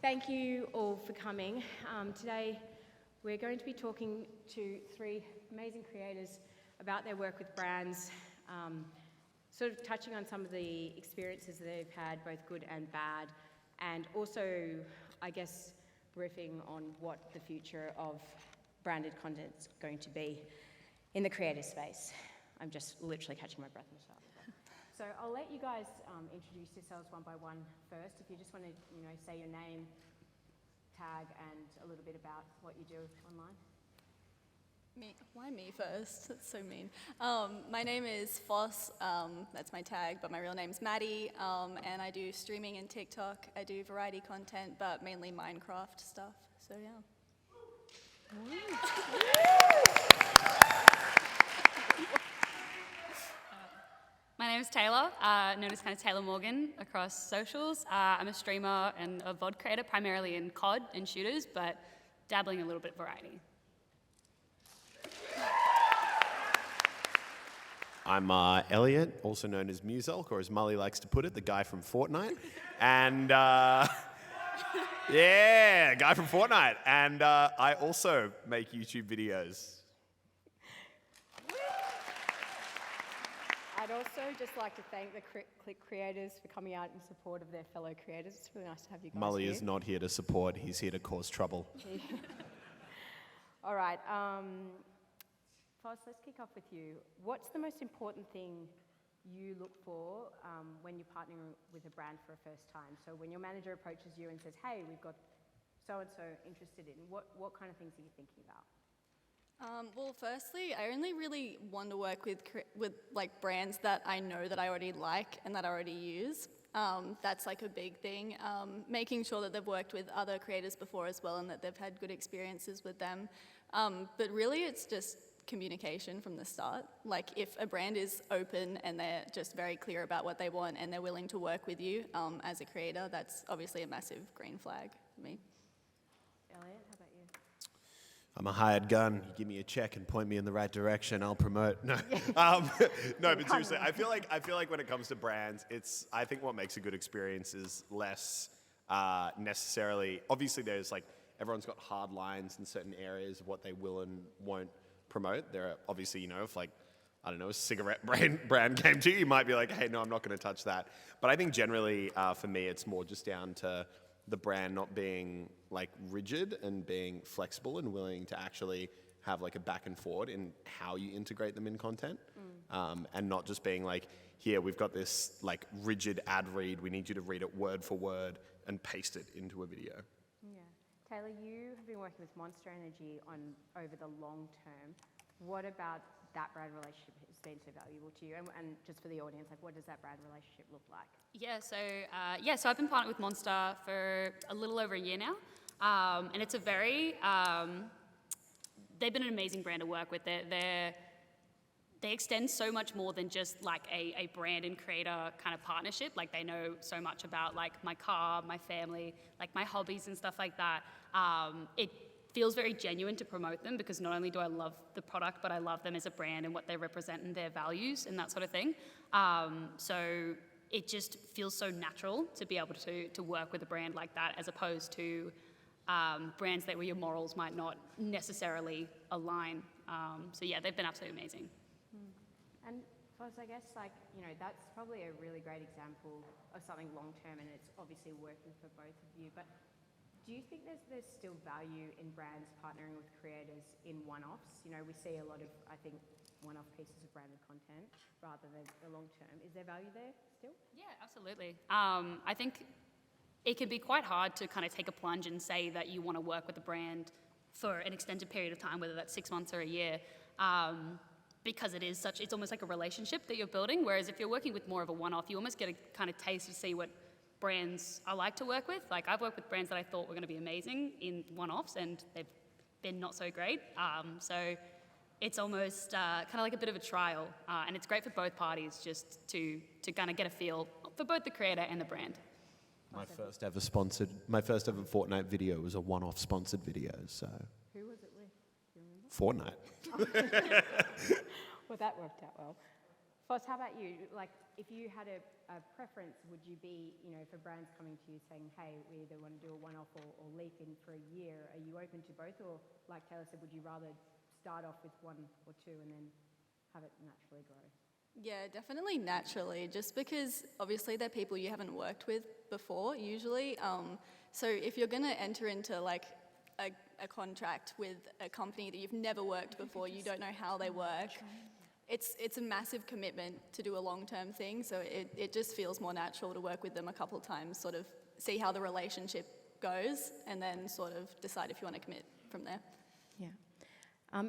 thank you all for coming. Today we're going to be talking to three amazing creators about their work with brands, sort of touching on some of the experiences that they've had, both good and bad, and also, I guess, riffing on what the future of branded content is going to be in the creator space. I'm just literally catching my breath myself. So I'll let you guys introduce yourselves one by one first. If you just want to, say your name, tag, and a little bit about what you do online. Me? Why me first? That's so mean. My name is Phos, that's my tag, but my real name's Maddie, and I do streaming and TikTok. I do variety content, but mainly Minecraft stuff, so yeah. My name is Taylor, known as kind of Taylor Morgan across socials. I'm a streamer and a VOD creator, primarily in COD and shooters, but dabbling a little bit of variety. I'm Elliot, also known as Muselk, or as Mully likes to put it, the guy from Fortnite. And yeah, guy from Fortnite. And I also make YouTube videos. I'd also just like to thank the Click creators for coming out in support of their fellow creators. It's really nice to have you guys Mully here. is not here to support, he's here to cause trouble. All right, Phos, let's kick off with you. What's the most important thing you look for when you're partnering with a brand for a first time? So when your manager approaches you and says, hey, we've got so-and-so interested in, what kind of things are you thinking about? Well, firstly, I only really want to work with like brands that I know that I already like and that I already use. That's like a big thing. Making sure that they've worked with other creators before as well and that they've had good experiences with them. But really, it's just communication from the start. Like if a brand is open and they're just very clear about what they want and they're willing to work with you as a creator, that's obviously a massive green flag for me. Elliot, how about you? I'm a hired gun. You give me a check and point me in the right direction, I'll promote. No, no, but seriously, I feel like when it comes to brands, I think what makes a good experience is less necessarily. Obviously, there's like everyone's got hard lines in certain areas of what they will and won't promote. There are obviously, if like I don't know, a cigarette brand came to you, you might be like, hey, no, I'm not going to touch that. But I think generally for me, it's more just down to the brand not being like rigid and being flexible and willing to actually have like a back and forward in how you integrate them in content, and not just being like, here, we've got this like rigid ad read, we need you to read it word for word and paste it into a video. Yeah. Taylor, you have been working with Monster Energy over the long term. What about that brand relationship has been so valuable to you? And just for the audience, like what does that brand relationship look like? So I've been partnered with Monster for a little over a year now. And it's a very, they've been an amazing brand to work with. They extend so much more than just like a brand and creator kind of partnership. Like they know so much about like my car, my family, like my hobbies and stuff like that. It feels very genuine to promote them because not only do I love the product, but I love them as a brand and what they represent and their values and that sort of thing. So it just feels so natural to be able to work with a brand like that as opposed to brands where your morals might not necessarily align. So yeah, they've been absolutely amazing. And Phos, I guess that's probably a really great example of something long-term and it's obviously working for both of you. But do you think there's still value in brands partnering with creators in one-offs? We see a lot of, I think, one-off pieces of branded content rather than the long-term. Is there value there still? Yeah, absolutely. I think it can be quite hard to kind of take a plunge and say that you want to work with a brand for an extended period of time, whether that's 6 months or a year, because it's almost like a relationship that you're building. Whereas if you're working with more of a one-off, you almost get a kind of taste to see what brands I like to work with. Like I've worked with brands that I thought were going to be amazing in one-offs and they've been not so great. So it's almost kind of like a bit of a trial, and it's great for both parties just to kind of get a feel for both the creator and the brand. My first ever Fortnite video was a one-off sponsored video, so. Who was it with? Do you remember? Fortnite. Well, that worked out well. Phos, how about you? Like, if you had a preference, would you be, for brands coming to you saying, hey, we either want to do a one-off or leap in for a year, are you open to both? Or, like Taylor said, would you rather start off with one or two and then have it naturally grow? Yeah, definitely naturally, just because obviously they're people you haven't worked with before, usually. So if you're going to enter into like a contract with a company that you've never worked before, you don't know how they work, it's a massive commitment to do a long-term thing, so it just feels more natural to work with them a couple times, sort of see how the relationship goes, and then sort of decide if you want to commit from there. Yeah.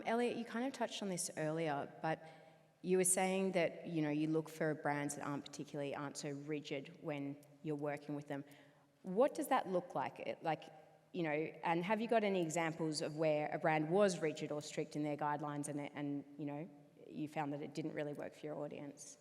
Elliot, you kind of touched on this earlier, but you were saying that, you look for brands that aren't so rigid when you're working with them. What does that look like? And have you got any examples of where a brand was rigid or strict in their guidelines and you found that it didn't really work for your audience?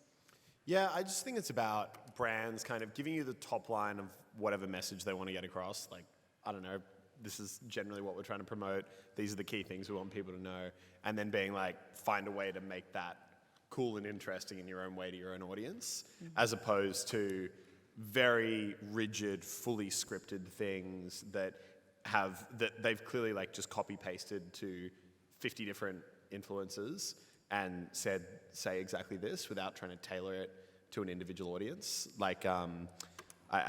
Yeah, I just think it's about brands kind of giving you the top line of whatever message they want to get across. Like, I don't know, this is generally what we're trying to promote. These are the key things we want people to know. And then being like, find a way to make that cool and interesting in your own way to your own audience, as opposed to very rigid, fully scripted things that they've clearly like just copy pasted to 50 different influencers and say exactly this without trying to tailor it to an individual audience. Like, I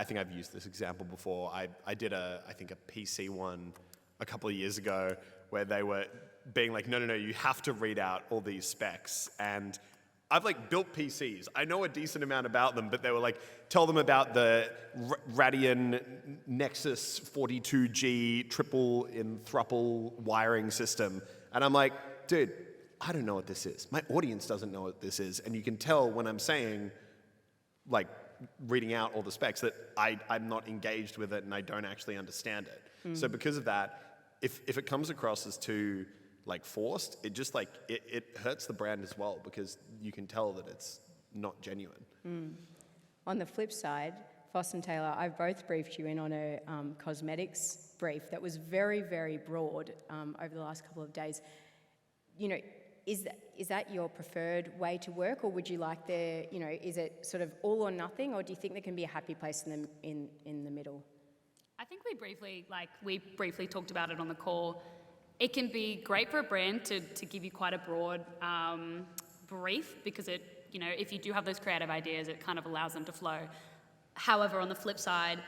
think I've used this example before. I did a PC one a couple of years ago where they were being like, no, you have to read out all these specs. And I've like built PCs. I know a decent amount about them, but they were like, tell them about the Radeon Nexus 42G triple in thruple wiring system. And I'm like, dude, I don't know what this is. My audience doesn't know what this is. And you can tell when I'm saying, like, reading out all the specs that I'm not engaged with it and I don't actually understand it. So because of that, if it comes across as too like forced, it just like, it hurts the brand as well because you can tell that it's not genuine. On the flip side, Phos and Taylor, I've both briefed you in on a cosmetics brief that was very, very broad over the last couple of days. Is that your preferred way to work, or would you like is it sort of all or nothing, or do you think there can be a happy place in the middle? I think we briefly talked about it on the call. It can be great for a brand to give you quite a broad brief because if you do have those creative ideas, it kind of allows them to flow. However, on the flip side,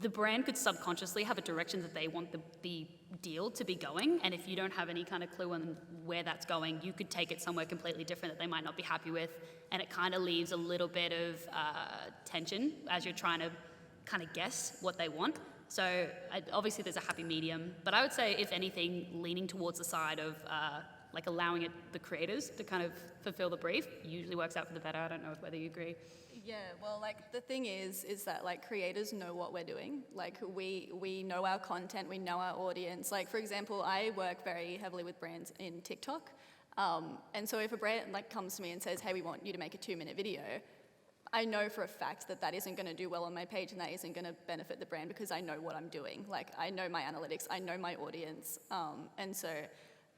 the brand could subconsciously have a direction that they want the deal to be going, and if you don't have any kind of clue on where that's going, you could take it somewhere completely different that they might not be happy with, and it kind of leaves a little bit of tension as you're trying to kind of guess what they want. So obviously there's a happy medium, but I would say, if anything, leaning towards the side of like allowing the creators to kind of fulfill the brief usually works out for the better. I don't know whether you agree. Yeah, well, like the thing is that like creators know what we're doing. Like we know our content, we know our audience. Like for example, I work very heavily with brands in TikTok, and so if a brand like comes to me and says, "Hey, we want you to make a 2-minute video," I know for a fact that isn't going to do well on my page and that isn't going to benefit the brand because I know what I'm doing. Like I know my analytics, I know my audience, and so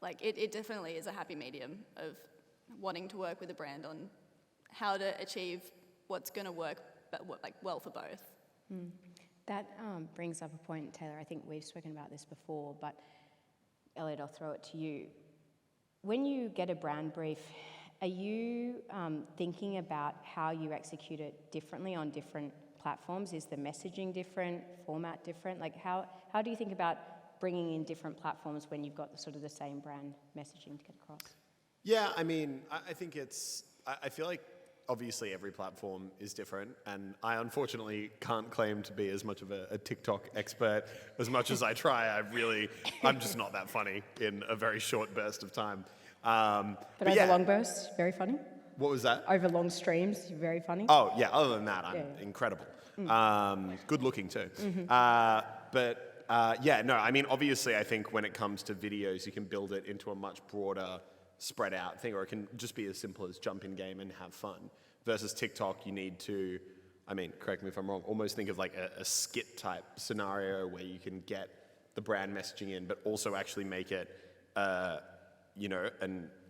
like it definitely is a happy medium of wanting to work with a brand on how to achieve what's going to work, but well for both. That brings up a point, Taylor. I think we've spoken about this before, but Elliot, I'll throw it to you. When you get a brand brief, are you thinking about how you execute it differently on different platforms? Is the messaging different, format different? Like how do you think about bringing in different platforms when you've got sort of the same brand messaging to get across? Yeah, I mean, I think I feel like obviously every platform is different, and I unfortunately can't claim to be as much of a TikTok expert as much as I try. I'm just not that funny in a very short burst of time. But over long bursts, very funny. What was that? Over long streams, very funny. Oh yeah, other than that, I'm incredible. Good looking too. I mean, obviously I think when it comes to videos, you can build it into a much broader spread out thing, or it can just be as simple as jump in game and have fun. Versus TikTok, you need to, I mean, correct me if I'm wrong, almost think of like a skit type scenario where you can get the brand messaging in, but also actually make it, an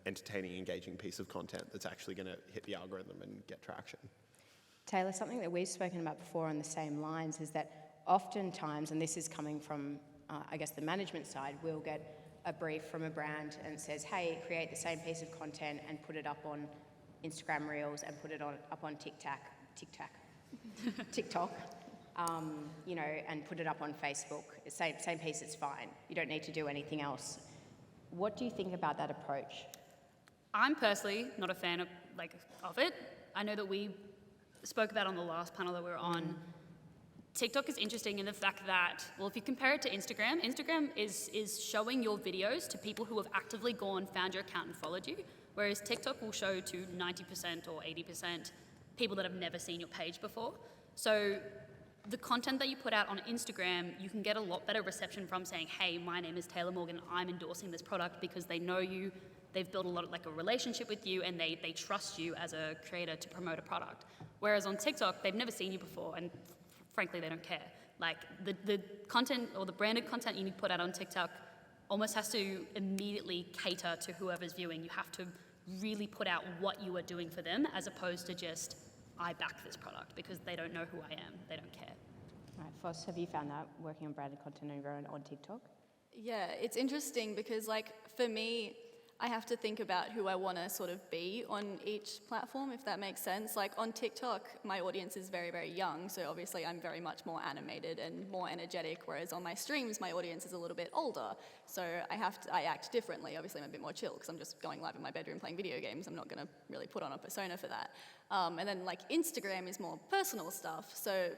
entertaining, engaging piece of content that's actually going to hit the algorithm and get traction. Taylor, something that we've spoken about before on the same lines is that oftentimes, and this is coming from, I guess, the management side, we'll get a brief from a brand and says, hey, create the same piece of content and put it up on Instagram Reels and put it up on TikTok, you know, and put it up on Facebook. Same piece, it's fine. You don't need to do anything else. What do you think about that approach? I'm personally not a fan of it. I know that we spoke about on the last panel that we were on. TikTok is interesting in the fact that, well, if you compare it to Instagram, Instagram is showing your videos to people who have actively gone, found your account and followed you, whereas TikTok will show to 90% or 80% people that have never seen your page before. So the content that you put out on Instagram, you can get a lot better reception from saying, hey, my name is Taylor Morgan, I'm endorsing this product, because they know you, they've built a lot of a relationship with you, and they trust you as a creator to promote a product. Whereas on TikTok, they've never seen you before, and frankly, they don't care. Like the content or the branded content you need to put out on TikTok almost has to immediately cater to whoever's viewing. You have to really put out what you are doing for them, as opposed to just, I back this product, because they don't know who I am. They don't care. Right, Phos, have you found that working on branded content on your own on TikTok? Yeah, it's interesting because for me, I have to think about who I want to sort of be on each platform, if that makes sense. Like on TikTok, my audience is very, very young, so obviously I'm very much more animated and more energetic, whereas on my streams, my audience is a little bit older, so I act differently. Obviously I'm a bit more chill because I'm just going live in my bedroom playing video games. I'm not going to really put on a persona for that. And then Instagram is more personal stuff, so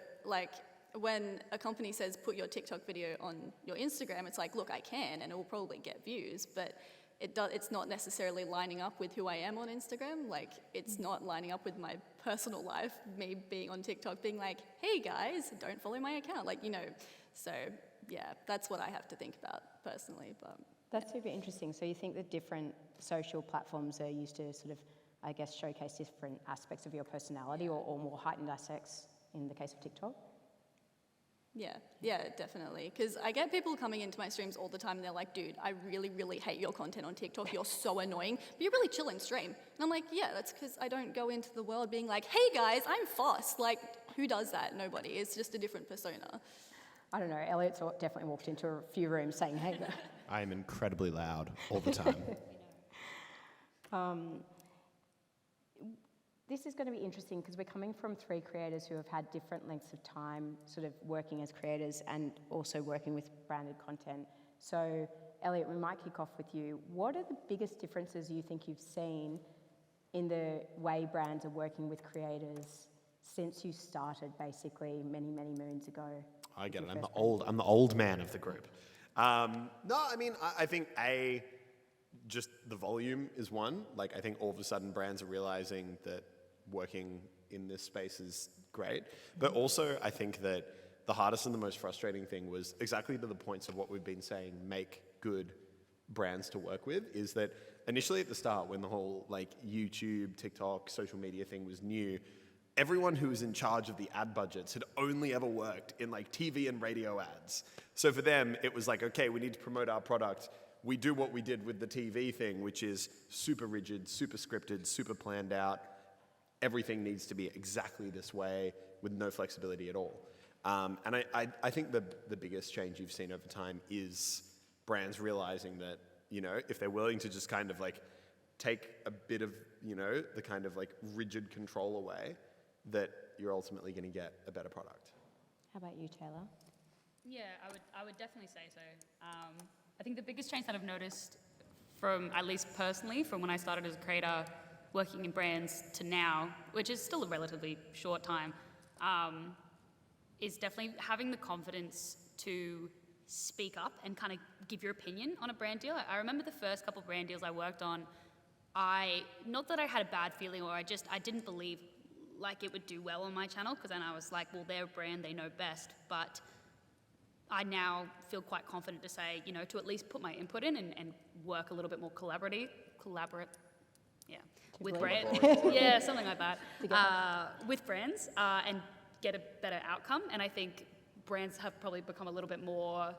when a company says put your TikTok video on your Instagram, it's like, look, I can, and it will probably get views, but it's not necessarily lining up with who I am on Instagram. It's not lining up with my personal life, me being on TikTok being like, hey guys, don't follow my account, So yeah, that's what I have to think about personally. But That's super interesting. So you think that different social platforms are used to sort of, I guess, showcase different aspects of your personality, or more heightened aspects in the case of TikTok? Yeah, definitely. Because I get people coming into my streams all the time and they're like, dude, I really, really hate your content on TikTok. You're so annoying, but you're really chill in stream. And I'm like, yeah, that's because I don't go into the world being like, hey guys, I'm Phos. Who does that? Nobody. It's just a different persona. I don't know. Elliot's definitely walked into a few rooms saying, hey. I am incredibly loud all the time. This is going to be interesting because we're coming from three creators who have had different lengths of time sort of working as creators and also working with branded content. So, Elliot, we might kick off with you. What are the biggest differences you think you've seen in the way brands are working with creators since you started basically many, many moons ago? I get it. I'm the old man of the group. No, I mean, I think just the volume is one. I think all of a sudden brands are realizing that working in this space is great. But also, I think that the hardest and the most frustrating thing was exactly to the points of what we've been saying, make good brands to work with, is that initially at the start, when the whole YouTube, TikTok, social media thing was new, everyone who was in charge of the ad budgets had only ever worked in TV and radio ads. So for them, it was okay, we need to promote our product. We do what we did with the TV thing, which is super rigid, super scripted, super planned out. Everything needs to be exactly this way with no flexibility at all. And I think the biggest change you've seen over time is brands realizing that, if they're willing to just kind of take a bit of, the kind of rigid control away, that you're ultimately going to get a better product. How about you, Taylor? Yeah, I would definitely say so. I think the biggest change that I've noticed from, at least personally, from when I started as a creator working in brands to now, which is still a relatively short time, is definitely having the confidence to speak up and kind of give your opinion on a brand deal. I remember the first couple of brand deals I worked on, not that I had a bad feeling or I didn't believe it would do well on my channel, because then I was like, well, they're a brand, they know best, but I now feel quite confident to say, to at least put my input in and work a little bit more collaborate, with brands, yeah, something like that, with brands, and get a better outcome. And I think brands have probably become a little bit more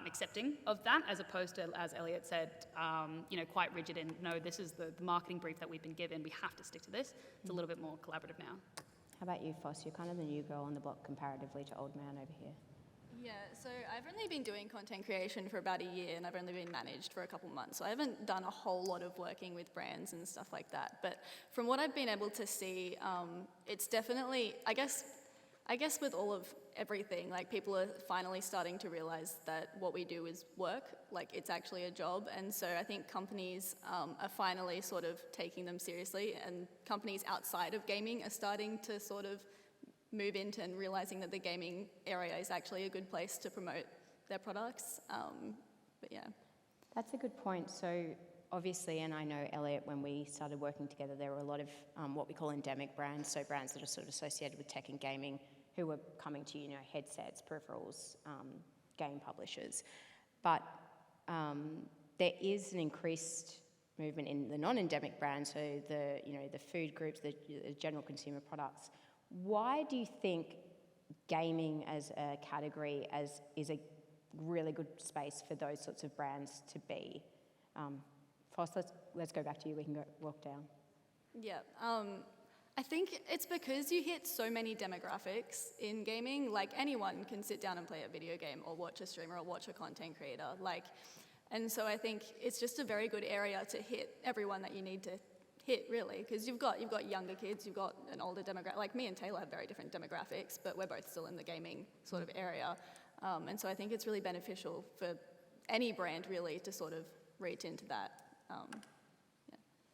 accepting of that, as opposed to, as Elliot said, quite rigid in, no, this is the marketing brief that we've been given, we have to stick to this. It's a little bit more collaborative now. How about you, Phos? You're kind of the new girl on the block comparatively to old man over here. Yeah, so I've only been doing content creation for about a year, and I've only been managed for a couple months. So I haven't done a whole lot of working with brands and stuff like that. But from what I've been able to see, it's definitely, I guess with all of everything, like people are finally starting to realize that what we do is work, like it's actually a job. And so I think companies are finally sort of taking them seriously, and companies outside of gaming are starting to sort of move into and realizing that the gaming area is actually a good place to promote their products. But yeah. That's a good point. So obviously, and I know, Elliot, when we started working together, there were a lot of what we call endemic brands, so brands that are sort of associated with tech and gaming, who were coming to, headsets, peripherals, game publishers. But there is an increased movement in the non-endemic brands, so the food groups, the general consumer products. Why do you think gaming as a category is a really good space for those sorts of brands to be? Phos, let's go back to you. We can walk down. Yeah. I think it's because you hit so many demographics in gaming. Like, anyone can sit down and play a video game or watch a streamer or watch a content creator. And so I think it's just a very good area to hit everyone that you need to hit, really, because you've got younger kids, you've got an older demographic. Like, me and Taylor have very different demographics, but we're both still in the gaming sort of area. And so I think it's really beneficial for any brand, really, to sort of reach into that.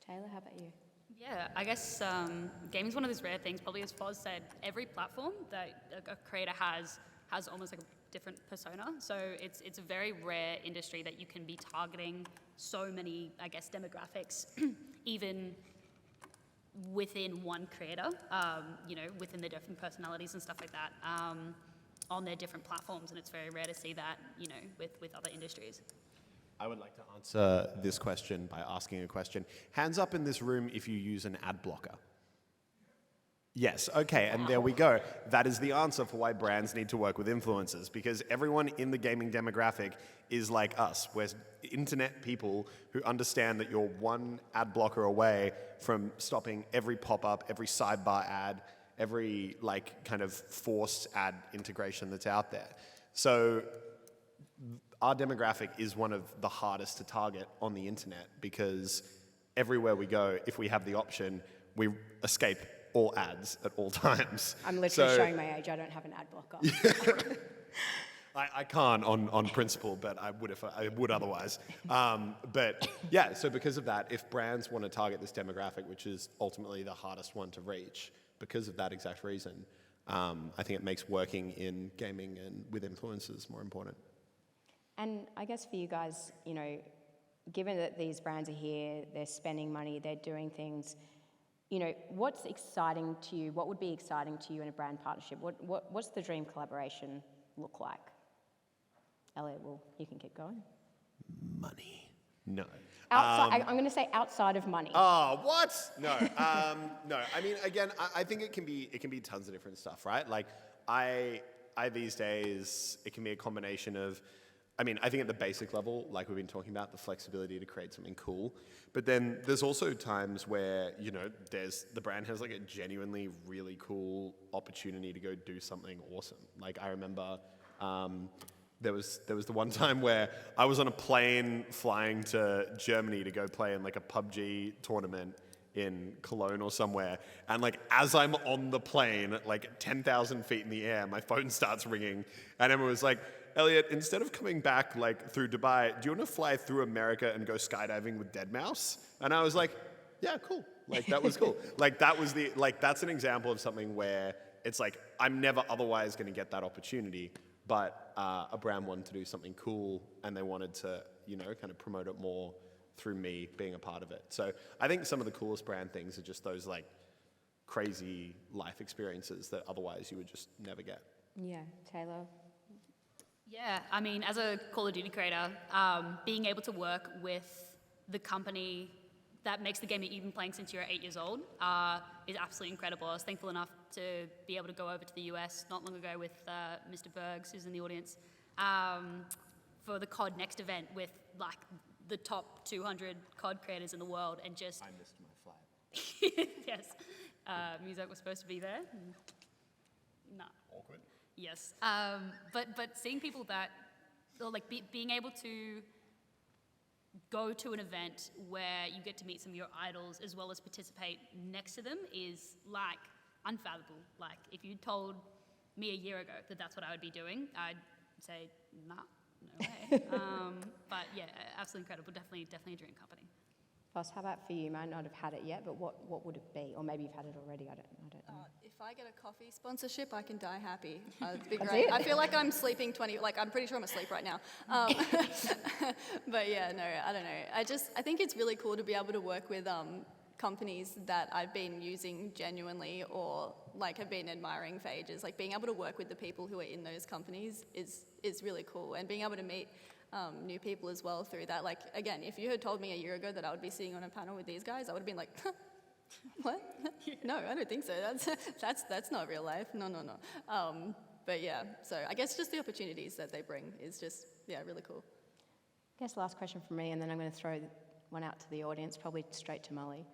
Taylor, how about you? Yeah, I guess gaming's one of those rare things. Probably, as Phos said, every platform that a creator has almost like a different persona. So it's a very rare industry that you can be targeting so many, I guess, demographics, even within one creator, within their different personalities and stuff like that, on their different platforms. And it's very rare to see that, with other industries. I would like to answer this question by asking a question. Hands up in this room if you use an ad blocker. Yes, okay, and there we go. That is the answer for why brands need to work with influencers, because everyone in the gaming demographic is like us. We're internet people who understand that you're one ad blocker away from stopping every pop-up, every sidebar ad, every kind of forced ad integration that's out there. So our demographic is one of the hardest to target on the internet, because everywhere we go, if we have the option, we escape all ads at all times. I'm literally showing my age. I don't have an ad blocker. I can't on principle, but I would if I would otherwise. But yeah, so because of that, if brands want to target this demographic, which is ultimately the hardest one to reach, because of that exact reason, I think it makes working in gaming and with influencers more important. And I guess for you guys, given that these brands are here, they're spending money, they're doing things, what's exciting to you? What would be exciting to you in a brand partnership? What's the dream collaboration look like? Elliot, you can keep going. Money. No. I'm going to say outside of money. Oh, what? No. No. I mean, again, I think it can be tons of different stuff, right? Like, I these days, it can be a combination of, I think at the basic level, like we've been talking about, the flexibility to create something cool. But then there's also times where, the brand has like a genuinely really cool opportunity to go do something awesome. Like, I remember there was the one time where I was on a plane flying to Germany to go play in like a PUBG tournament in Cologne or somewhere. And like, as I'm on the plane, like 10,000 feet in the air, my phone starts ringing. And Emma was like, Elliot, instead of coming back like through Dubai, do you want to fly through America and go skydiving with deadmau5? And I was like, yeah, cool. Like, that was cool. That's an example of something where it's like, I'm never otherwise going to get that opportunity, but a brand wanted to do something cool and they wanted to, kind of promote it more through me being a part of it. So I think some of the coolest brand things are just those like crazy life experiences that otherwise you would just never get. Yeah, Taylor. Yeah, as a Call of Duty creator, being able to work with the company that makes the game that you've been playing since you were 8 years old is absolutely incredible. I was thankful enough to be able to go over to the US not long ago with Mr. Bergs, who's in the audience, for the COD Next event with like the top 200 COD creators in the world and just... I missed my flight. Yes. Muselk was supposed to be there. No. Awkward. Yes. But seeing people that, or like being able to go to an event where you get to meet some of your idols as well as participate next to them is like unfathomable. Like if you told me a year ago that that's what I would be doing, I'd say, nah, no way. But yeah, absolutely incredible. Definitely a dream company. Phos, how about for you? You might not have had it yet, but what would it be? Or maybe you've had it already, I don't know. If I get a coffee sponsorship, I can die happy. It'd be That's great. it. I feel like I'm sleeping 20, like I'm pretty sure I'm asleep right now. But yeah, no, I don't know. I think it's really cool to be able to work with companies that I've been using genuinely or like have been admiring for ages. Like being able to work with the people who are in those companies is really cool, and being able to meet new people as well through that. Like again, if you had told me a year ago that I would be sitting on a panel with these guys, I would have been like, what? No, I don't think so. That's not real life. No. But yeah, so I guess just the opportunities that they bring is just, yeah, really cool. I guess last question from me, and then I'm going to throw one out to the audience, probably straight to Molly.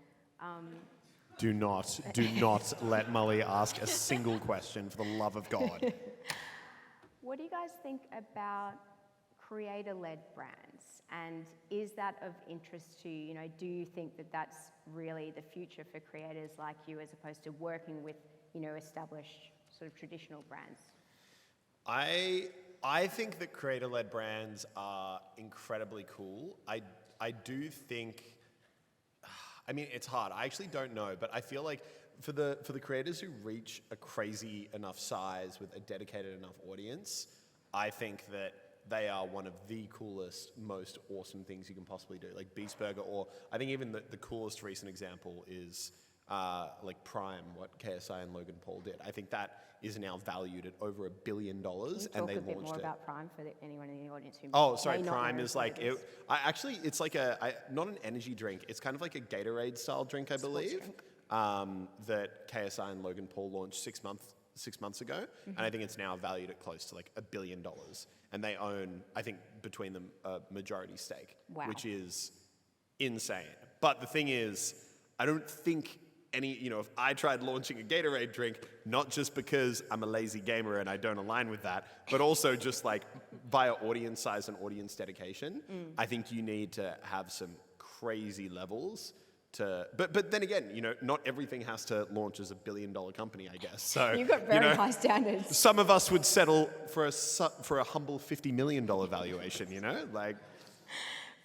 Do not let Molly ask a single question, for the love of God. What do you guys think about creator-led brands, and is that of interest to you? Do you think that that's really the future for creators like you, as opposed to working with established sort of traditional brands? I think that creator-led brands are incredibly cool. I do think, I mean, it's hard. I actually don't know, but I feel like for the creators who reach a crazy enough size with a dedicated enough audience, I think that they are one of the coolest, most awesome things you can possibly do. Like Beast Burger, or I think even the coolest recent example is like Prime, what KSI and Logan Paul did. I think that is now valued at over $1 billion, and they launched it. Can you talk a bit more about Prime for anyone in the audience who Oh, sorry, may not Prime know is what like, it is? it's like not an energy drink, it's kind of like a Gatorade style drink, I believe, drink. that KSI and Logan Paul launched 6 months ago, and I think it's now valued at close to like $1 billion. And they own, I think, between them a majority stake, Wow. which is insane. But the thing is, I don't think if I tried launching a Gatorade drink, not just because I'm a lazy gamer and I don't align with that, but also just like via audience size and audience dedication, I think you need to have some crazy levels but then again, not everything has to launch as $1 billion company, I guess. So You've got very high standards. some of us would settle for a humble $50 million valuation, like.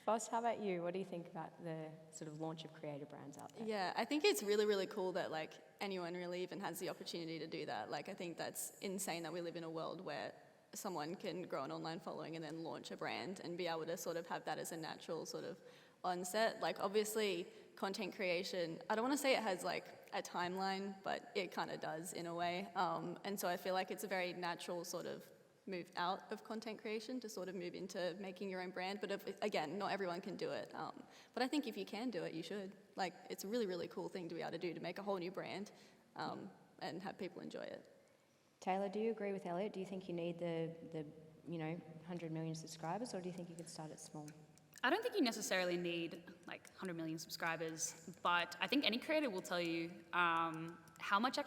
Phos, how about you? What do you think about the sort of launch of creator brands out there? Yeah, I think it's really, really cool that like anyone really even has the opportunity to do that. Like I think that's insane that we live in a world where someone can grow an online following and then launch a brand and be able to sort of have that as a natural sort of onset. Like obviously content creation, I don't want to say it has like a timeline, but it kind of does in a way. And so I feel like it's a very natural sort of move out of content creation to sort of move into making your own brand. But again, not everyone can do it. But I think if you can do it, you should. Like, it's a really, really cool thing to be able to do, to make a whole new brand and have people enjoy it. Taylor, do you agree with Elliot? Do you think you need the 100 million subscribers, or do you think you could start it small? I don't think you necessarily need like 100 million subscribers, but I think any creator will tell you how much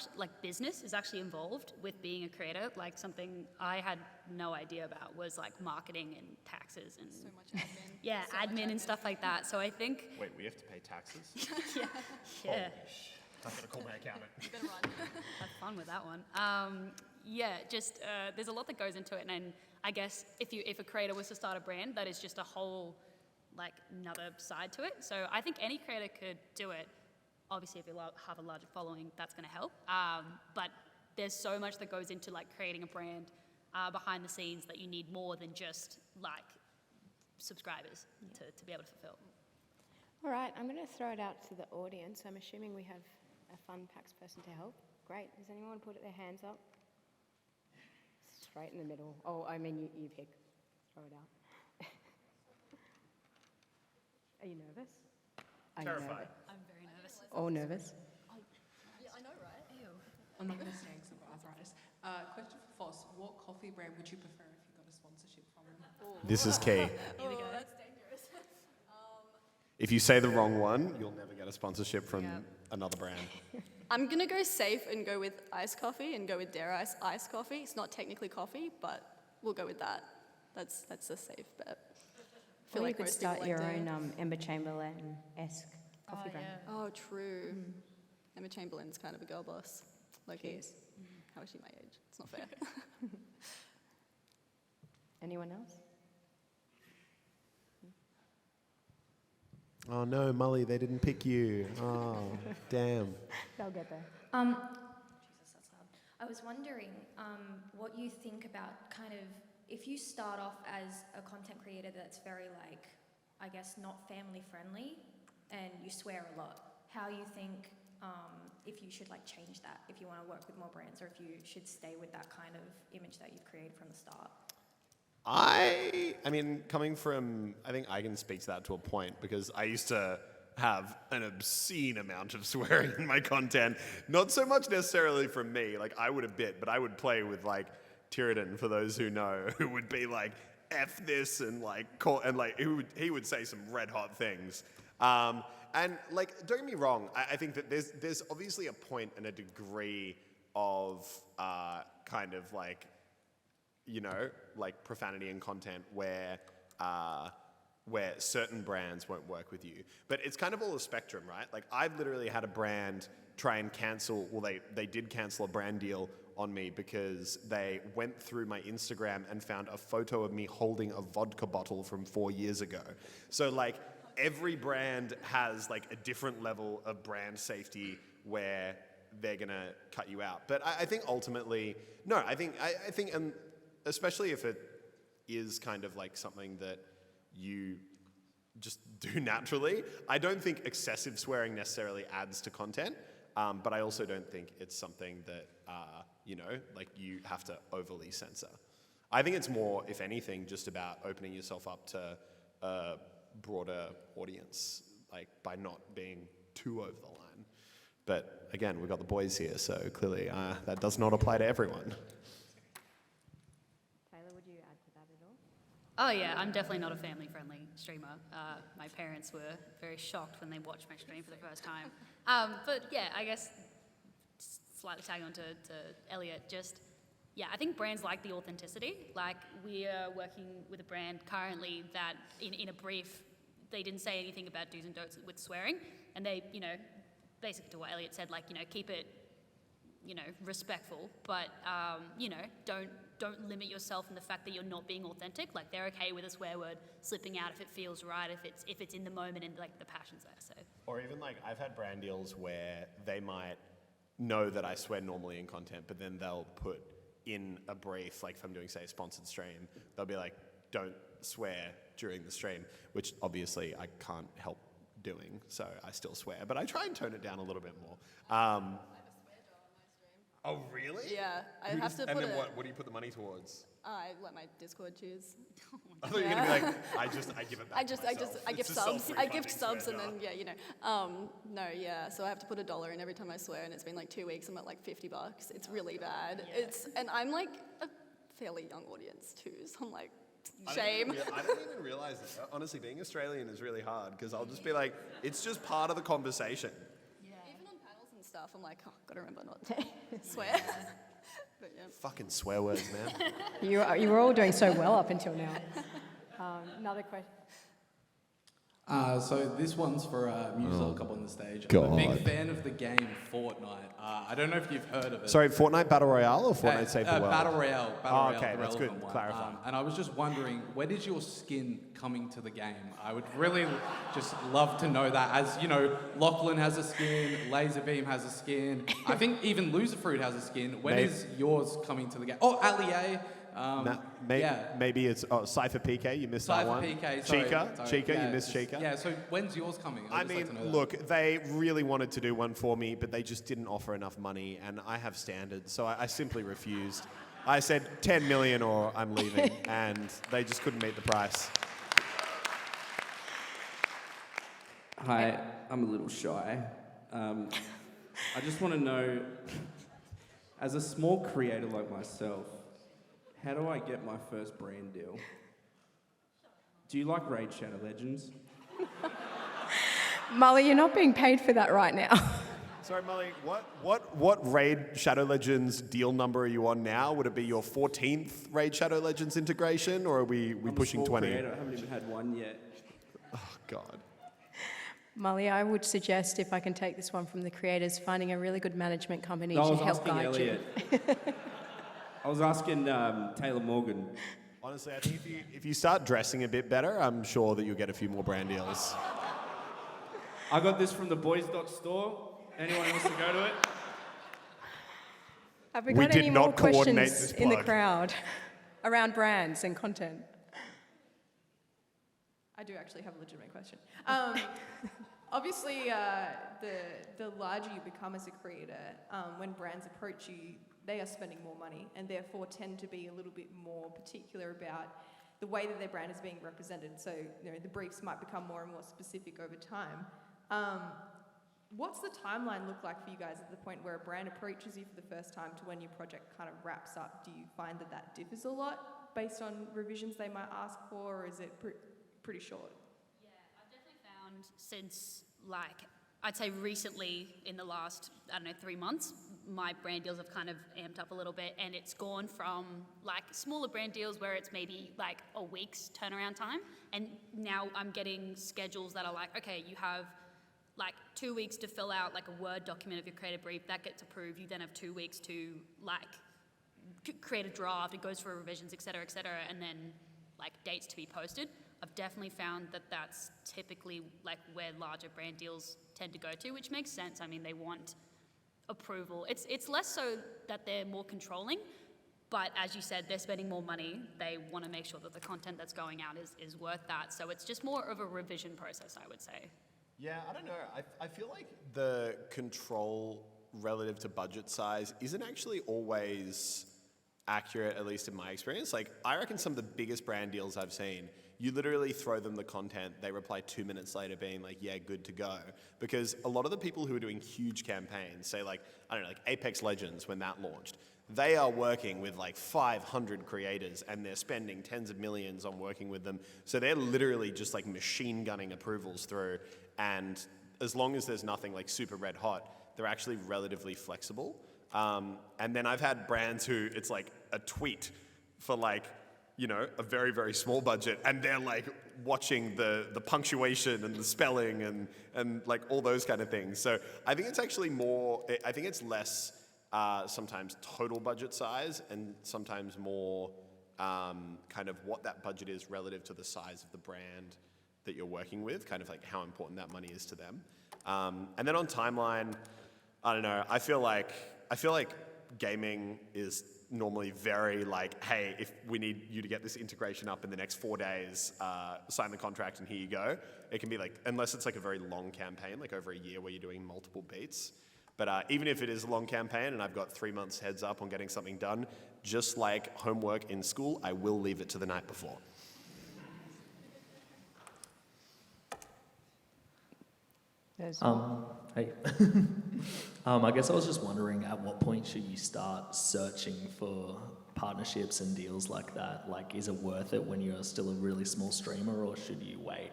business is actually involved with being a creator. Like something I had no idea about was like marketing and taxes and So much admin. yeah, So admin much and stuff like that. So I think Wait, we have to pay taxes? yeah, I'm gonna call my accountant. You better run. have fun with that one. Just there's a lot that goes into it, and I guess if a creator was to start a brand, that is just a whole like another side to it. So I think any creator could do it. Obviously, if you have a larger following, that's going to help. But there's so much that goes into like creating a brand behind the scenes that you need more than just like subscribers to be able to fulfill. All right, I'm going to throw it out to the audience. I'm assuming we have a fun PAX person to help. Great. Does anyone put their hands up? Straight in the middle. Oh, I mean, you pick. Throw it out. Are you nervous? Terrified. I'm very nervous. All nervous? Yeah, I know, right? Ew. I'm not going to say because I've got arthritis. Question for Phos. What coffee brand would you prefer if you got a sponsorship from them? Oh, This is key. Here we go. That's dangerous. If you say the wrong one, you'll never get a sponsorship from Yeah. another brand. I'm gonna go safe and go with iced coffee and go with Dare Ice iced coffee. It's not technically coffee, but we'll go with that. That's a safe bet. Or you could most people start like your Dare. own Emma Chamberlain-esque coffee brand. Yeah. Oh, true. Emma Chamberlain's kind of a girl boss. Like he is. How is she my age? It's not fair. Anyone else? Oh no, Mully, they didn't pick you. Oh, damn. They'll get there. Jesus, that's loud. I was wondering what you think about kind of if you start off as a content creator that's very like, I guess, not family friendly, and you swear a lot. How you think if you should like change that if you want to work with more brands, or if you should stay with that kind of image that you've created from the start? I mean, coming from, I think I can speak to that to a point because I used to have an obscene amount of swearing in my content. Not so much necessarily from me, like I would a bit, but I would play with like Tiridan, for those who know, who would be like, F this, and like, call, and like, he would say some red hot things. And like, don't get me wrong, I think that there's obviously a point and a degree of kind of like, you know, like profanity in content where certain brands won't work with you. But it's kind of all a spectrum, right? Like I've literally had a brand try and cancel, well, they did cancel a brand deal on me because they went through my Instagram and found a photo of me holding a vodka bottle from 4 years ago. So like every brand has like a different level of brand safety where they're gonna cut you out. But I think ultimately, no, I think, and especially if it is kind of like something that you just do naturally, I don't think excessive swearing necessarily adds to content, but I also don't think it's something that, you know, like you have to overly censor. I think it's more, if anything, just about opening yourself up to a broader audience, like by not being too over the line. But again, we've got the boys here, so clearly that does not apply to everyone. Taylor, would you add to that at all? Oh yeah, I'm definitely not a family-friendly streamer. My parents were very shocked when they watched my stream for the first time. But yeah, I guess slightly tag on to Elliot, just, yeah, I think brands like the authenticity. Like we are working with a brand currently that in a brief, they didn't say anything about do's and don'ts with swearing. And they, you know, basically to what Elliot said, like, you know, keep it, you know, respectful, but, you know, don't limit yourself in the fact that you're not being authentic. Like they're okay with a swear word slipping out if it feels right, if it's in the moment and like the passion's there. So. Or even like I've had brand deals where they might know that I swear normally in content, but then they'll put in a brief, like if I'm doing say a sponsored stream, they'll be like, don't swear during the stream, which obviously I can't help doing, so I still swear, but I try and tone it down a little bit more. Oh really? Yeah, I have to put and then it. what do you put the money towards? I let my Discord choose. I thought you were gonna be like, I give it back. I to give It's a subs. I self-refunding give subs, swear and jar. then yeah, you know. No, yeah. So I have to put $1 in every time I swear, and it's been like 2 weeks. I'm at like $50. It's really bad. Yeah. And I'm like a fairly young audience too, so I'm like, shame. I don't even realize it. Honestly, being Australian is really hard because I'll just be like, it's just part of the conversation. Even on panels and stuff, I'm like, oh, gotta remember not to swear. But yeah. Fucking swear words, man. You were all doing so well up until now. Another question. So this one's for Muselk up on the stage. I'm God. a big fan of the game Fortnite. I don't know if you've heard of it. Sorry, Fortnite Battle Royale or Fortnite Save the World? Battle Royale. Oh, okay, the that's good. relevant one. Clarify. And I was just wondering, where did your skin coming to the game? I would really just love to know that. As you know, Lachlan has a skin, Laserbeam has a skin. I think even Loserfruit has a skin. When is yours coming to the game? Oh, Allier. Maybe it's Cypher PK, you missed Cypher that one. PK, sorry. Chica, Yeah, you missed Chica. Yeah, so when's yours coming? I I'd just mean, like to know that. look, they really wanted to do one for me, but they just didn't offer enough money, and I have standards, so I simply refused. I said 10 million or I'm leaving, and they just couldn't meet the price. Hi, I'm a little shy. I just want to know, as a small creator like myself, how do I get my first brand deal? Do you like Raid Shadow Legends? Molly, you're not being paid for that right now. Sorry, Molly, what Raid Shadow Legends deal number are you on now? Would it be your 14th Raid Shadow Legends integration, or are we I'm pushing a small 20? creator. I haven't even had one yet. Oh, God. Molly, I would suggest, if I can take this one from the creators, finding a really good management company No, I to was help asking guide Elliot. you. I was asking Taylor Morgan. Honestly, I think if you start dressing a bit better, I'm sure that you'll get a few more brand deals. I got this from the Boys.store. Anyone wants to go to it? Have we We got did any more not coordinate questions this in the plug. crowd around brands and content? I do actually have a legitimate question. Obviously, the larger you become as a creator, when brands approach you, they are spending more money and therefore tend to be a little bit more particular about the way that their brand is being represented. So, the briefs might become more and more specific over time. What's the timeline look like for you guys at the point where a brand approaches you for the first time to when your project kind of wraps up? Do you find that differs a lot based on revisions they might ask for, or is it pretty short? Yeah, I've definitely found since, I'd say recently in the last, 3 months, my brand deals have kind of amped up a little bit, and it's gone from smaller brand deals where it's maybe a week's turnaround time, and now I'm getting schedules that are okay, you have 2 weeks to fill out a Word document of your creative brief, that gets approved, you then have 2 weeks to create a draft, it goes for revisions, et cetera, and then dates to be posted. I've definitely found that that's typically where larger brand deals tend to go to, which makes sense. I mean, they want approval. It's less so that they're more controlling, but as you said, they're spending more money. They want to make sure that the content that's going out is worth that. So it's just more of a revision process, I would say. Yeah, I don't know. I feel like the control relative to budget size isn't actually always accurate, at least in my experience. I reckon some of the biggest brand deals I've seen, you literally throw them the content, they reply 2 minutes later being yeah, good to go. Because a lot of the people who are doing huge campaigns, say Apex Legends when that launched, they are working with 500 creators and they're spending tens of millions on working with them. So they're literally just machine gunning approvals through, and as long as there's nothing super red hot, they're actually relatively flexible. And then I've had brands who it's a tweet for a very, very small budget, and they're watching the punctuation and the spelling and all those kind of things. So I think it's actually I think it's less sometimes total budget size and sometimes more kind of what that budget is relative to the size of the brand that you're working with, kind of how important that money is to them. And then on timeline, I don't know, I feel like gaming is normally very hey, if we need you to get this integration up in the next 4 days, sign the contract and here you go. It can be unless it's a very long campaign, over a year where you're doing multiple beats. But even if it is a long campaign and I've got 3 months heads up on getting something done, just like homework in school, I will leave it to the night before. Hey. I guess I was just wondering, at what point should you start searching for partnerships and deals like that? Is it worth it when you're still a really small streamer, or should you wait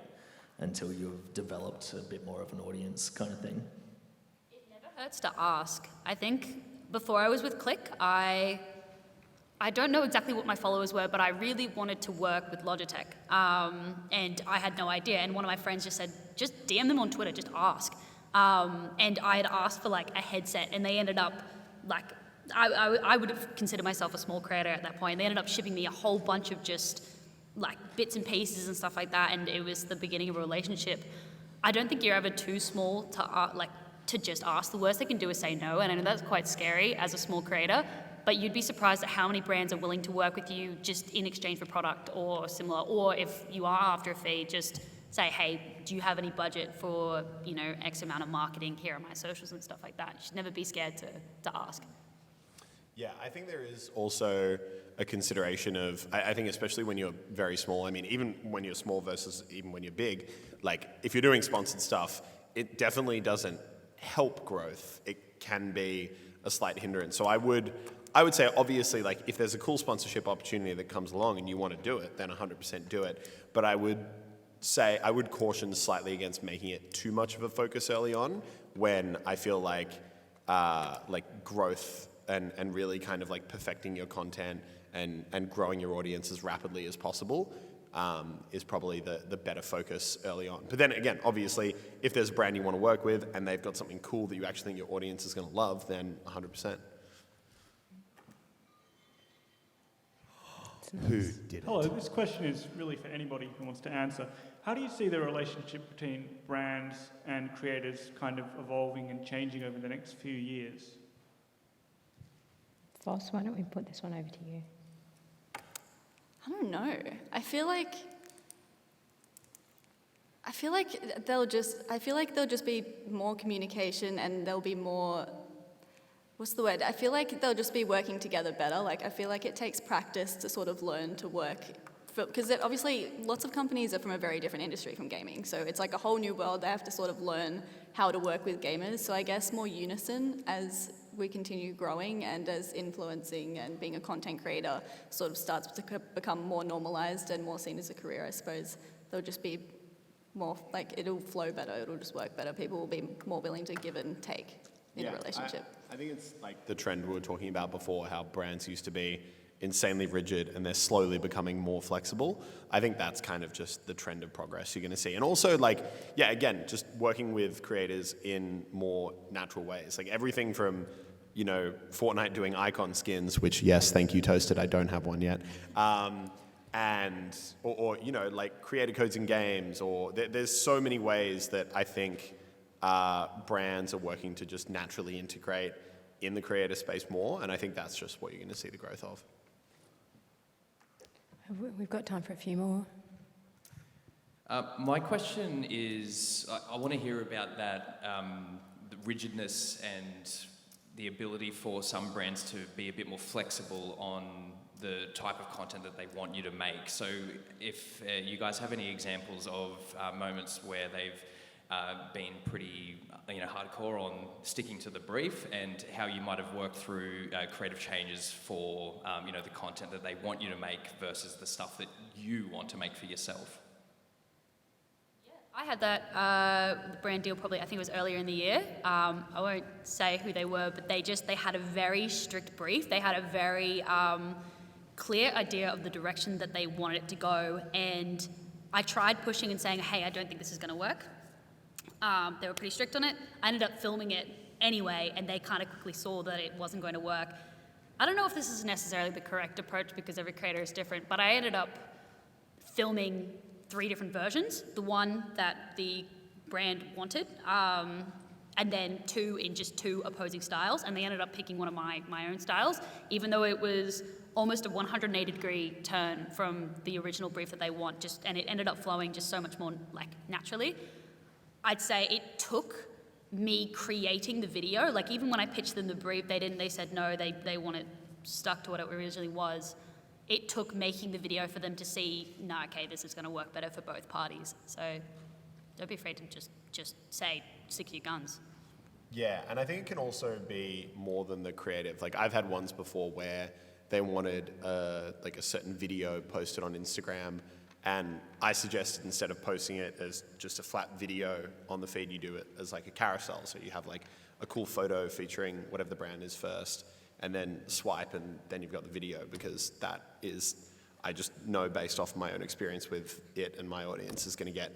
until you've developed a bit more of an audience kind of thing? It never hurts to ask. I think before I was with Click, I don't know exactly what my followers were, but I really wanted to work with Logitech. And I had no idea. And one of my friends just said, just DM them on Twitter, just ask. And I had asked for a headset, and they ended up I would have considered myself a small creator at that point. They ended up shipping me a whole bunch of just bits and pieces and stuff like that, and it was the beginning of a relationship. I don't think you're ever too small to just ask. The worst they can do is say no, and I know that's quite scary as a small creator, but you'd be surprised at how many brands are willing to work with you just in exchange for product or similar, or if you are after a fee, just say, hey, do you have any budget for, X amount of marketing? Here are my socials and stuff like that. You should never be scared to ask. Yeah, I think there is also a consideration of, I think especially when you're very small, I mean, even when you're small versus even when you're big, if you're doing sponsored stuff, it definitely doesn't help growth. It can be a slight hindrance. So I would I would say, obviously, like, if there's a cool sponsorship opportunity that comes along and you want to do it, then 100% do it. But I would say, I would caution slightly against making it too much of a focus early on, when I feel like growth and really kind of like perfecting your content and growing your audience as rapidly as possible is probably the better focus early on. But then again, obviously, if there's a brand you want to work with and they've got something cool that you actually think your audience is going to love, then 100%. Who did it? Hello, this question is really for anybody who wants to answer. How do you see the relationship between brands and creators kind of evolving and changing over the next few years? Phos, why don't we put this one over to you? I don't know. I feel like there'll just be more communication, and there'll be more, what's the word? I feel like they'll just be working together better. Like, I feel like it takes practice to sort of learn to work, because obviously lots of companies are from a very different industry from gaming. So it's like a whole new world. They have to sort of learn how to work with gamers. So I guess more unison as we continue growing, and as influencing and being a content creator sort of starts to become more normalized and more seen as a career, I suppose there'll just be more, like, it'll flow better, it'll just work better. People will be more willing to give and take in a relationship. I think it's like the trend we were talking about before, how brands used to be insanely rigid and they're slowly becoming more flexible. I think that's kind of just the trend of progress you're going to see. And also, like, yeah, again, just working with creators in more natural ways. Like everything from, you know, Fortnite doing icon skins, which, yes, thank you, Toasted, I don't have one yet. Or you know, like creator codes in games, or there's so many ways that I think brands are working to just naturally integrate in the creator space more, and I think that's just what you're going to see the growth of. We've got time for a few more. My question is, I want to hear about that, the rigidness and the ability for some brands to be a bit more flexible on the type of content that they want you to make. So if you guys have any examples of moments where they've been pretty hardcore on sticking to the brief, and how you might have worked through creative changes for the content that they want you to make versus the stuff that you want to make for yourself. I had that brand deal probably, I think it was earlier in the year. I won't say who they were, but they had a very strict brief. They had a very clear idea of the direction that they wanted it to go, and I tried pushing and saying, hey, I don't think this is going to work. They were pretty strict on it. I ended up filming it anyway, and they kind of quickly saw that it wasn't going to work. I don't know if this is necessarily the correct approach, because every creator is different, but I ended up filming 3 different versions, the one that the brand wanted, and then 2 in just 2 opposing styles, and they ended up picking one of my own styles, even though it was almost a 180-degree turn from the original brief that they want, and it ended up flowing just so much more like naturally. I'd say it took me creating the video, like even when I pitched them the brief, they said no, they want it stuck to what it originally was. It took making the video for them to see, no, okay, this is going to work better for both parties. So don't be afraid to just say, stick to your guns. Yeah, and I think it can also be more than the creative. Like I've had ones before where they wanted like a certain video posted on Instagram, and I suggested instead of posting it as just a flat video on the feed, you do it as like a carousel. So you have like a cool photo featuring whatever the brand is first, and then swipe, and then you've got the video, because that is, I just know based off my own experience with it and my audience, is going to get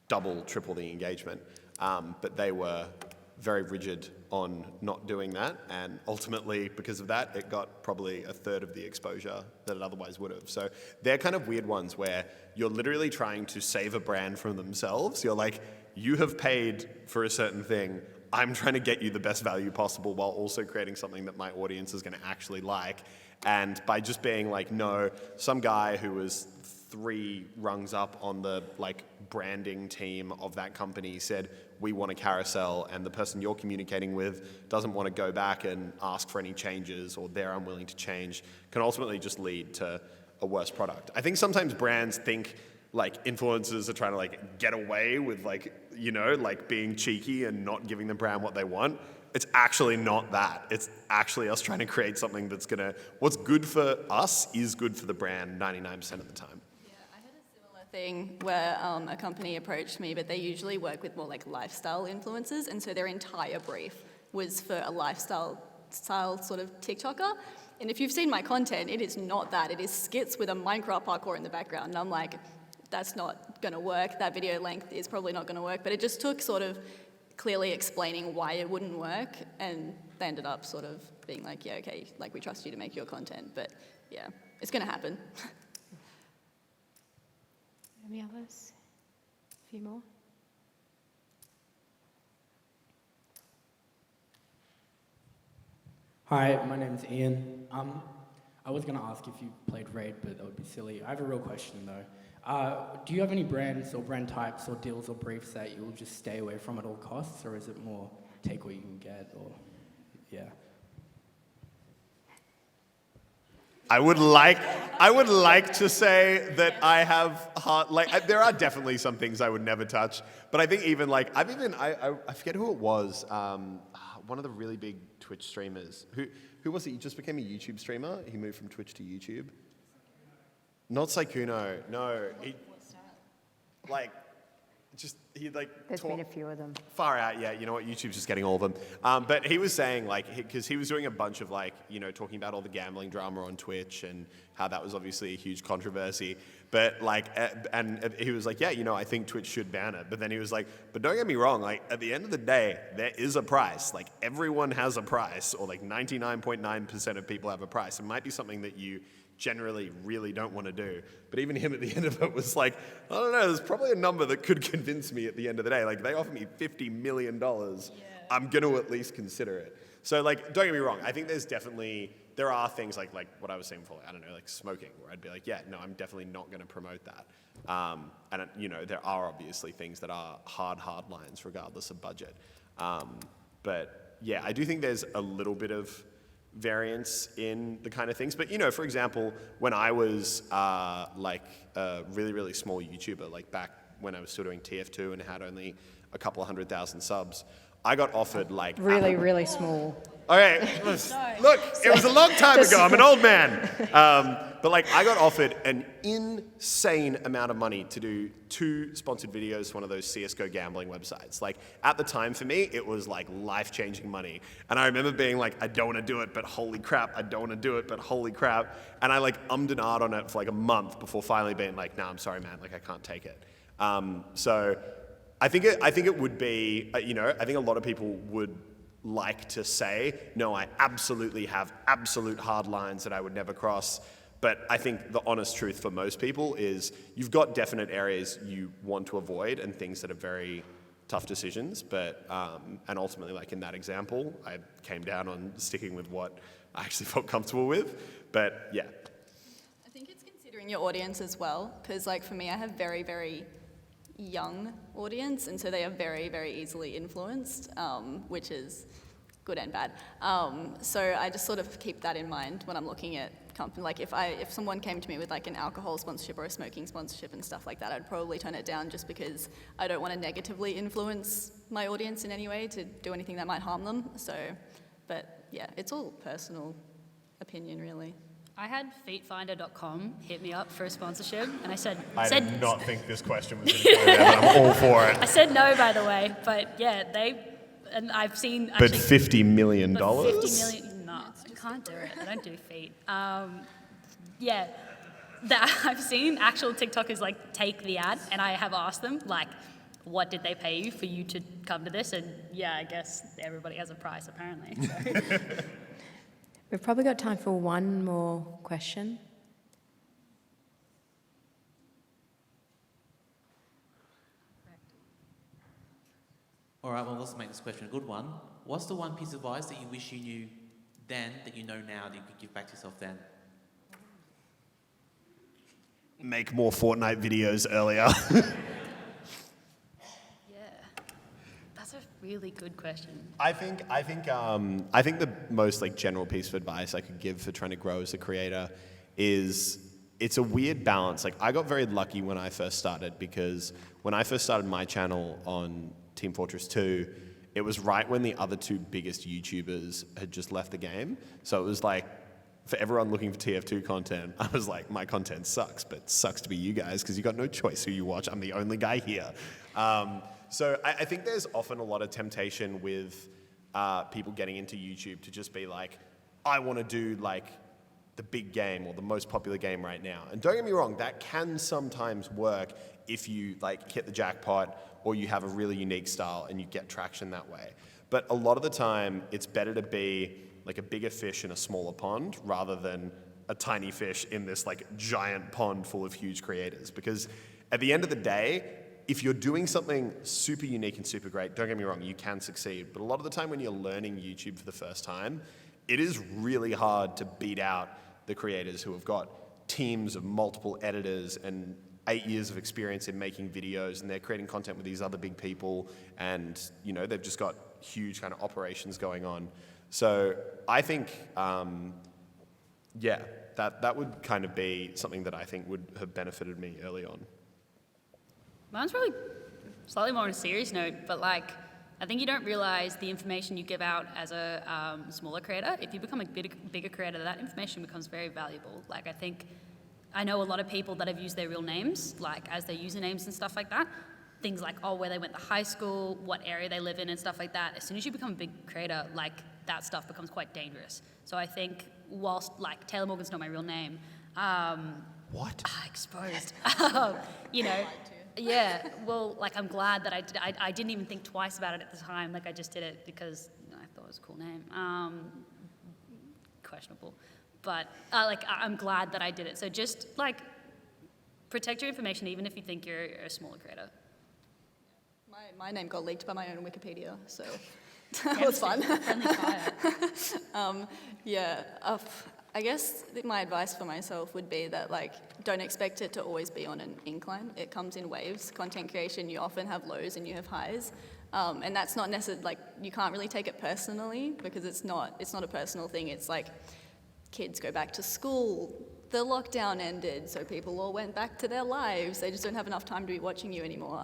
double, triple the engagement. But they were very rigid on not doing that, and ultimately, because of that, it got probably a third of the exposure that it otherwise would have. So they're kind of weird ones where you're literally trying to save a brand from themselves. You're like, you have paid for a certain thing, I'm trying to get you the best value possible while also creating something that my audience is going to actually like. And by just being like, no, some guy who was 3 rungs up on the like branding team of that company said, we want a carousel, and the person you're communicating with doesn't want to go back and ask for any changes, or they're unwilling to change, can ultimately just lead to a worse product. I think sometimes brands think like influencers are trying to like get away with like, like being cheeky and not giving the brand what they want. it's actually not that. It's actually us trying to create something that's gonna, what's good for us is good for the brand 99% of the time. Thing where a company approached me, but they usually work with more like lifestyle influencers, and so their entire brief was for a lifestyle sort of TikToker. And if you've seen my content, it is not that. It is skits with a Minecraft parkour in the background. And I'm like, that's not going to work. That video length is probably not going to work. But it just took sort of clearly explaining why it wouldn't work, and they ended up sort of being like, yeah, okay, like we trust you to make your content. But yeah, it's going to happen. Any others? A few more? Hi, my name's Ian. I was going to ask if you played Raid, but that would be silly. I have a real question though. Do you have any brands or brand types or deals or briefs that you'll just stay away from at all costs, or is it more take what you can get, or yeah? I would like to say that I have there are definitely some things I would never touch, but I think even I forget who it was, one of the really big Twitch streamers. Who was it? He just became a YouTube streamer. He moved from Twitch to YouTube. Not Saikuno, no. There's been a few of them. Far out, yeah. You know what? YouTube's just getting all of them. But he was saying, because he was doing a bunch of, talking about all the gambling drama on Twitch and how that was obviously a huge controversy. But, and he was like, yeah, I think Twitch should ban it. But then he was like, but don't get me wrong, at the end of the day, there is a price. Everyone has a price, or 99.9% of people have a price. It might be something that you generally really don't want to do. But even him at the end of it was like, I don't know, there's probably a number that could convince me at the end of the day. They offer me $50 million. I'm going to at least consider it. So don't get me wrong. I think there are things like what I was saying before, I don't know, smoking, where I'd be like, yeah, no, I'm definitely not going to promote that. And there are obviously things that are hard lines regardless of budget. But yeah, I do think there's a little bit of variance in the kind of things. But, for example, when I was a really, really small YouTuber, back when I was still doing TF2 and had only a couple of 100,000 subs, I got offered Really, really small. Okay, look, it was a long time ago. I'm an old man. But I got offered an insane amount of money to do 2 sponsored videos for one of those CSGO gambling websites. At the time for me, it was life-changing money. And I remember being like, I don't want to do it, but holy crap, I don't want to do it, but holy crap. And I ummed and ahed on it for a month before finally being like, no, I'm sorry, man, I can't take it. So I think it would be, I think a lot of people would like to say, no, I absolutely have absolute hard lines that I would never cross. But I think the honest truth for most people is you've got definite areas you want to avoid and things that are very tough decisions. But, and ultimately, in that example, I came down on sticking with what I actually felt comfortable with. But yeah. I think it's considering your audience as well, because for me, I have very, very young audience, and so they are very, very easily influenced, which is good and bad. So I just sort of keep that in mind when I'm looking at company. If someone came to me with an alcohol sponsorship or a smoking sponsorship and stuff like that, I'd probably turn it down just because I don't want to negatively influence my audience in any way to do anything that might harm them. So, but yeah, it's all personal opinion, really. I had feetfinder.com hit me up for a sponsorship, and I said did not think this question was going to go there, but I'm all for it. I said no, by the way, but yeah, and I've seen actually... But $50 million? But $50 million, no, I can't do it. I don't do feet. Yeah, I've seen actual TikTokers take the ad, and I have asked them, what did they pay you for you to come to this? And yeah, I guess everybody has a price, apparently. So. We've probably got time for one more question. All right, well, let's make this question a good one. What's the one piece of advice that you wish you knew then that you know now that you could give back to yourself then? Make more Fortnite videos earlier. That's a really good question. I think the most general piece of advice I could give for trying to grow as a creator is it's a weird balance. I got very lucky when I first started, because when I first started my channel on Team Fortress 2, it was right when the other two biggest YouTubers had just left the game. So it was like, for everyone looking for TF2 content, I was like, my content sucks, but it sucks to be you guys because you got no choice who you watch. I'm the only guy here. So I think there's often a lot of temptation with people getting into YouTube to just be like, I want to do like the big game or the most popular game right now. And don't get me wrong, that can sometimes work if you like hit the jackpot or you have a really unique style and you get traction that way. But a lot of the time, it's better to be like a bigger fish in a smaller pond rather than a tiny fish in this like giant pond full of huge creators. Because at the end of the day, if you're doing something super unique and super great, don't get me wrong, you can succeed. But a lot of the time when you're learning YouTube for the first time, it is really hard to beat out the creators who have got teams of multiple editors and 8 years of experience in making videos, and they're creating content with these other big people, and you know they've just got huge kind of operations going on. So I think, yeah, that would kind of be something that I think would have benefited me early on. Mine's really slightly more on a serious note, but like, I think you don't realize the information you give out as a smaller creator. If you become a bigger creator, that information becomes very valuable. Like, I know a lot of people that have used their real names, like as their usernames and stuff like that. Things like, oh, where they went to high school, what area they live in and stuff like that. As soon as you become a big creator, like that stuff becomes quite dangerous. So I think whilst like Taylor Morgan's not my real name. What? Exposed. You know, yeah, well, like I'm glad that I didn't even think twice about it at the time. Like I just did it because I thought it was a cool name. Questionable. But like I'm glad that I did it. So just like protect your information even if you think you're a smaller creator. My name got leaked by my own Wikipedia, so that was fun. Friendly fire. I guess my advice for myself would be that like don't expect it to always be on an incline. It comes in waves. Content creation, you often have lows and you have highs, and that's not necessarily like you can't really take it personally because it's not a personal thing. It's like kids go back to school. The lockdown ended, so people all went back to their lives. They just don't have enough time to be watching you anymore.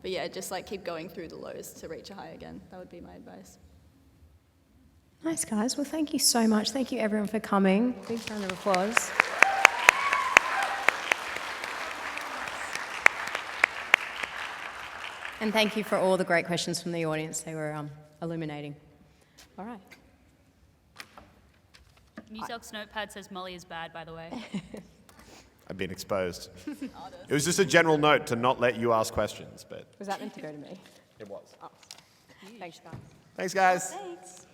But yeah, just like keep going through the lows to reach a high again. That would be my advice. Nice, guys. Well, thank you so much. Thank you, everyone, for coming. Big round of applause. And thank you for all the great questions from the audience. They were illuminating. All right. Muselk's notepad says Molly is bad, by the way. I've been exposed. It was just a general note to not let you ask questions, but... Was that meant to go to me? It was. Oh. Thanks, guys. Thanks, guys. Thanks.